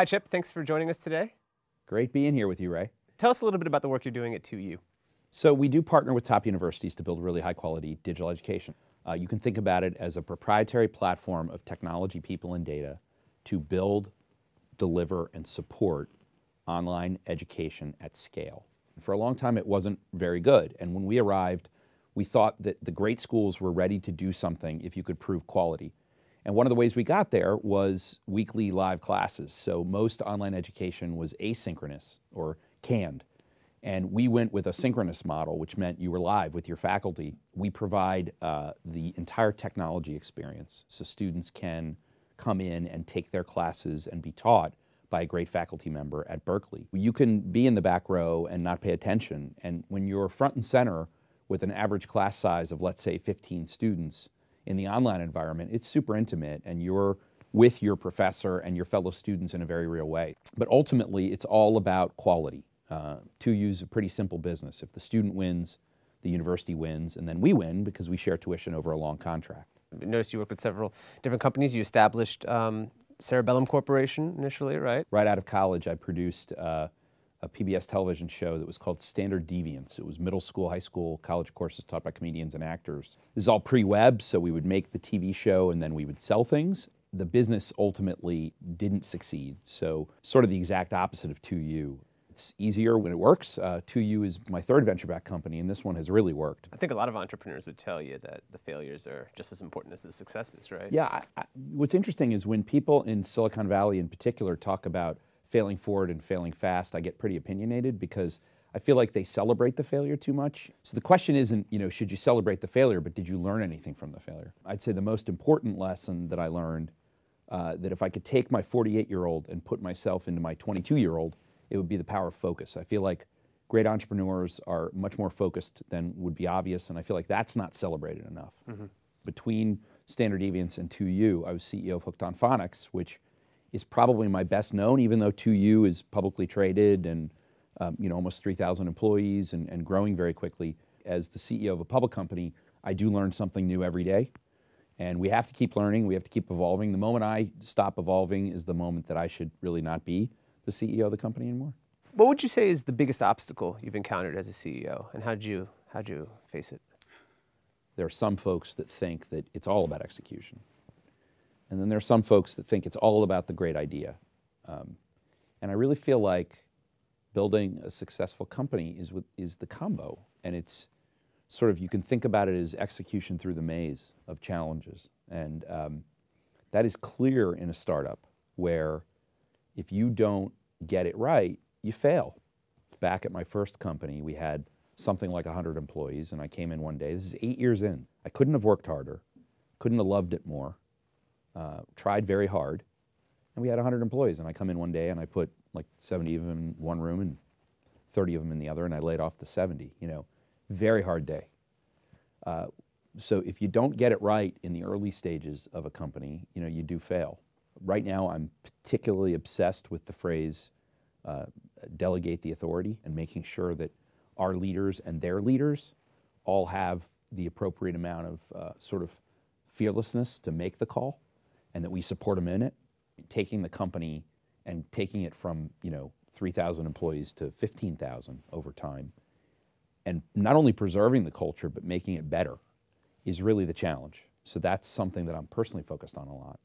Hi, Chip. Thanks for joining us today. Great being here with you, Ray. Tell us a little bit about the work you're doing at 2U. So we do partner with top universities to build really high-quality digital education. You can think about it as a proprietary platform of technology, people, and data to build, deliver, and support online education at scale. For a long time, it wasn't very good. And when we arrived, we thought that the great schools were ready to do something if you could prove quality. And one of the ways we got there was weekly live classes. So most online education was asynchronous or canned. And we went with a synchronous model, which meant you were live with your faculty. We provide the entire technology experience, so students can come in and take their classes and be taught by a great faculty member at Berkeley. You can be in the back row and not pay attention, and when you're front and center with an average class size of, let's say, 15 students in the online environment, it's super intimate, and you're with your professor and your fellow students in a very real way. But ultimately, it's all about quality. 2U is a pretty simple business. If the student wins, the university wins, and then we win because we share tuition over a long contract. I noticed you work with several different companies. You established Cerebellum Corporation initially, right? Right out of college, I produced a PBS television show that was called Standard Deviance. It was middle school, high school, college courses taught by comedians and actors. This is all pre-web, so we would make the TV show and then we would sell things. The business ultimately didn't succeed, so sort of the exact opposite of 2U. It's easier when it works. 2U is my third venture-backed company, and this one has really worked. I think a lot of entrepreneurs would tell you that the failures are just as important as the successes, right? Yeah, what's interesting is when people in Silicon Valley in particular talk about failing forward and failing fast, I get pretty opinionated because I feel like they celebrate the failure too much. So the question isn't, should you celebrate the failure, but did you learn anything from the failure? I'd say the most important lesson that I learned, that if I could take my 48-year-old and put myself into my 22-year-old, it would be the power of focus. I feel like great entrepreneurs are much more focused than would be obvious, and I feel like that's not celebrated enough. Mm-hmm. Between Standard Deviance and 2U, I was CEO of Hooked on Phonics, which is probably my best known, even though 2U is publicly traded and almost 3,000 employees and growing very quickly. As the CEO of a public company, I do learn something new every day, and we have to keep learning, we have to keep evolving. The moment I stop evolving is the moment that I should really not be the CEO of the company anymore. What would you say is the biggest obstacle you've encountered as a CEO, and how'd you face it? There are some folks that think that it's all about execution. And then there are some folks that think it's all about the great idea. And I really feel like building a successful company is the combo. And it's sort of, you can think about it as execution through the maze of challenges. And that is clear in a startup where if you don't get it right, you fail. Back at my first company, we had something like 100 employees, and I came in one day. This is 8 years in. I couldn't have worked harder, couldn't have loved it more, tried very hard, and we had 100 employees. And I come in one day, and I put like 70 of them in one room and 30 of them in the other, and I laid off the 70. Very hard day. So if you don't get it right in the early stages of a company, you do fail. Right now, I'm particularly obsessed with the phrase, delegate the authority, and making sure that our leaders and their leaders all have the appropriate amount of sort of fearlessness to make the call, and that we support them in it. Taking the company and taking it from 3,000 employees to 15,000 over time, and not only preserving the culture, but making it better is really the challenge. So that's something that I'm personally focused on a lot.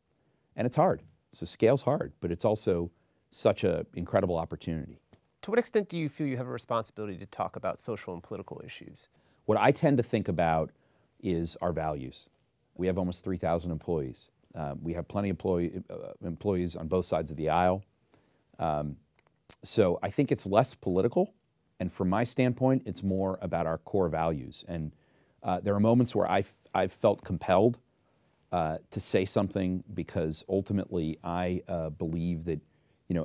And it's hard. So scale's hard, but it's also such an incredible opportunity. To what extent do you feel you have a responsibility to talk about social and political issues? What I tend to think about is our values. We have almost 3,000 employees. We have plenty of employees on both sides of the aisle. So I think it's less political, and from my standpoint, it's more about our core values. And there are moments where I've felt compelled to say something because ultimately I believe that,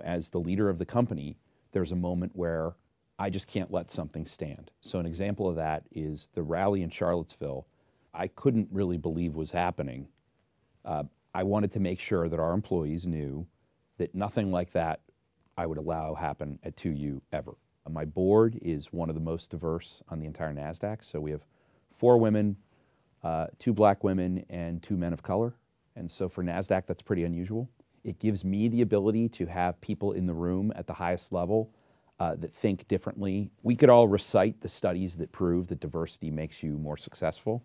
as the leader of the company, there's a moment where I just can't let something stand. So an example of that is the rally in Charlottesville. I couldn't really believe was happening. I wanted to make sure that our employees knew that nothing like that I would allow happen at 2U ever. My board is one of the most diverse on the entire NASDAQ, so we have 4 women, 2 black women, and 2 men of color. And so for NASDAQ, that's pretty unusual. It gives me the ability to have people in the room at the highest level that think differently. We could all recite the studies that prove that diversity makes you more successful.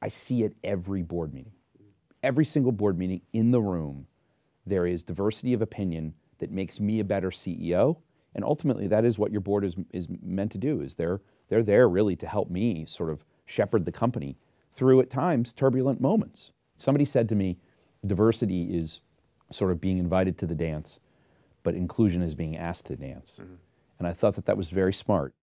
I see it every board meeting. Every single board meeting in the room, there is diversity of opinion that makes me a better CEO. And ultimately, that is what your board is meant to do, is they're there really to help me sort of shepherd the company through, at times, turbulent moments. Somebody said to me, diversity is sort of being invited to the dance, but inclusion is being asked to dance. And I thought that that was very smart.